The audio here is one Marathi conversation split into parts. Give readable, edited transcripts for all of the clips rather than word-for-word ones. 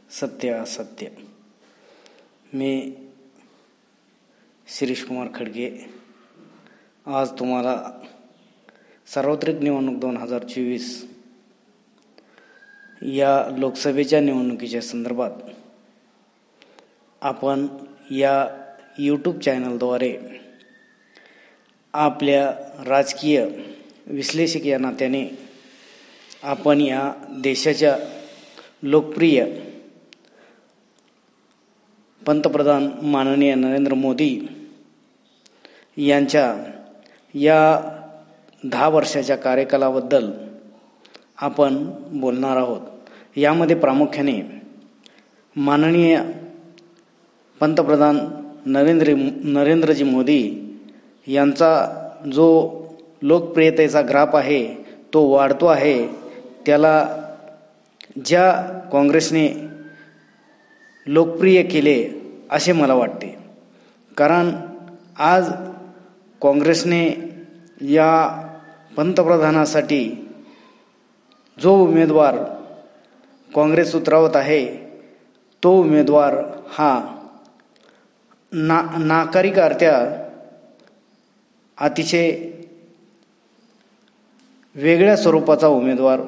सत्य असत्य. मी शिरीष कुमार खडगे आज तुम्हाला सार्वत्रिक निवडणूक 2024 या लोकसभेच्या निवडणुकीच्या संदर्भात आपण या यूट्यूब चॅनलद्वारे आपल्या राजकीय विश्लेषक या नात्याने आपण या देशाच्या लोकप्रिय पंतप्रधान माननीय नरेंद्र मोदी यांच्या या 10 वर्षाच्या कार्यकालाबद्दल आपण बोलणार आहोत. यामध्ये प्रामुख्याने माननीय पंतप्रधान नरेंद्रजी मोदी यांचा जो लोकप्रियतेचा ग्राफ आहे तो वाढतो आहे. त्याला ज्या काँग्रेसने लोकप्रिय केले असे मला वाटते, कारण आज काँग्रेसने या पंतप्रधानासाठी जो उमेदवार काँग्रेस उतरवत आहे तो उमेदवार हा नाकारिकरित्या अतिशय वेगळ्या स्वरूपाचा उमेदवार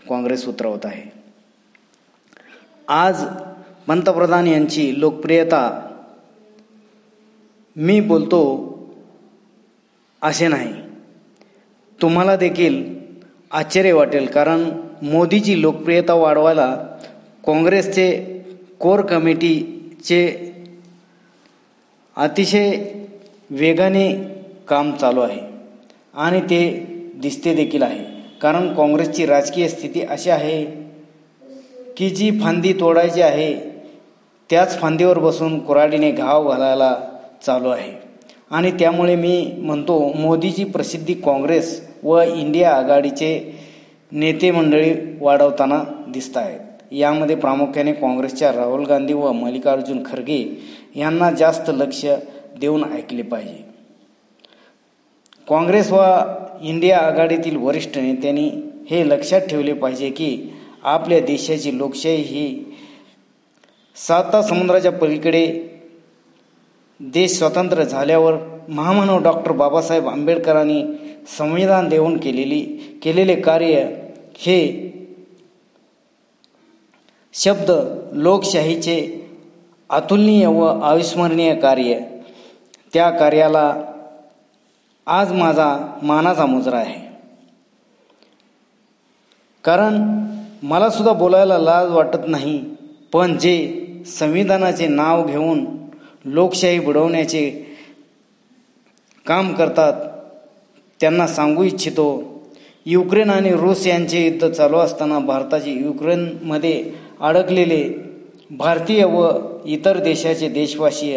काँग्रेस उतरवत आहे. आज पंतप्रधान यांची लोकप्रियता मी बोलतो असे नाही, तुम्हाला देखील आश्चर्य वाटेल, कारण मोदीची लोकप्रियता वाढवायला काँग्रेसचे कोर कमिटीचे अतिशय वेगाने काम चालू आहे आणि ते दिसते देखील आहे. कारण काँग्रेसची राजकीय स्थिती अशी आहे की जी फांदी तोडायची आहे त्याच फांदीवर बसून कुऱ्हाडीने घाव घालायला चालू आहे. आणि त्यामुळे मी म्हणतो मोदीची प्रसिद्धी काँग्रेस व इंडिया आघाडीचे नेते मंडळी वाढवताना दिसत आहेत. यामध्ये प्रामुख्याने काँग्रेसच्या राहुल गांधी व मल्लिकार्जुन खरगे यांना जास्त लक्ष देऊन ऐकले पाहिजे. काँग्रेस व इंडिया आघाडीतील वरिष्ठ नेत्यांनी हे लक्षात ठेवले पाहिजे की आपल्या देशाची लोकशाही ही 7 समुद्राच्या पलीकडे देश स्वतंत्र झाल्यावर महामानव डॉक्टर बाबासाहेब आंबेडकरांनी संविधान देऊन केलेले कार्य हे शब्द लोकशाहीचे अतुलनीय व अविस्मरणीय कार्य, त्या कार्याला आज माझा मानाचा मुजरा आहे. कारण मला सुद्धा बोलायला लाज वाटत नाही, पण जे संविधानाचे नाव घेऊन लोकशाही बुडवण्याचे काम करतात त्यांना सांगू इच्छितो, युक्रेन आणि रूस यांचे युद्ध चालू असताना भारताचे युक्रेनमध्ये अडकलेले भारतीय व इतर देशाचे देशवासी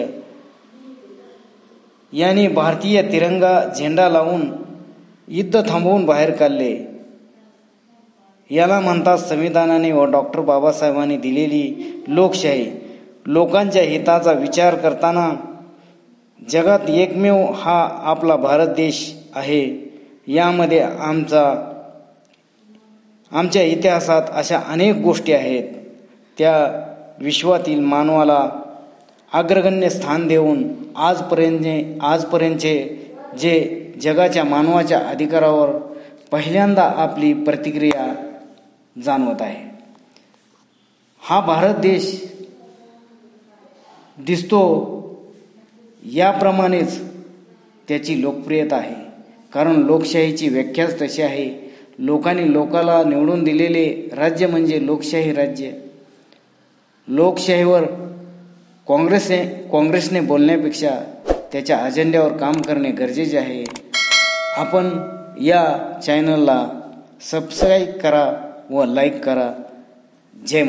यांनी भारतीय तिरंगा झेंडा लावून युद्ध थांबवून बाहेर काढले. याला म्हणतात संविधानाने व डॉक्टर बाबासाहेबांनी दिलेली लोकशाही. लोकांच्या हिताचा विचार करताना जगात एकमेव हा आपला भारत देश आहे. यामध्ये आमच्या इतिहासात अशा अनेक गोष्टी आहेत, त्या विश्वातील मानवाला अग्रगण्य स्थान देऊन आजपर्यंतचे जे जगाच्या मानवाच्या अधिकारावर पहिल्यांदा आपली प्रतिक्रिया जाणवत आहे. हा भारत देश दिसतो याप्रमाणेच त्याची लोकप्रियता आहे, कारण लोकशाहीची व्याख्याच तशी आहे. लोकांनी लोकाला निवडून दिलेले राज्य म्हणजे लोकशाही राज्य. लोकशाहीवर काँग्रेसने बोलण्यापेक्षा त्याच्या अजेंड्यावर काम करणे गरजेचे आहे. आपण या चॅनलला सबस्क्राईब करा व लाईक करा. जय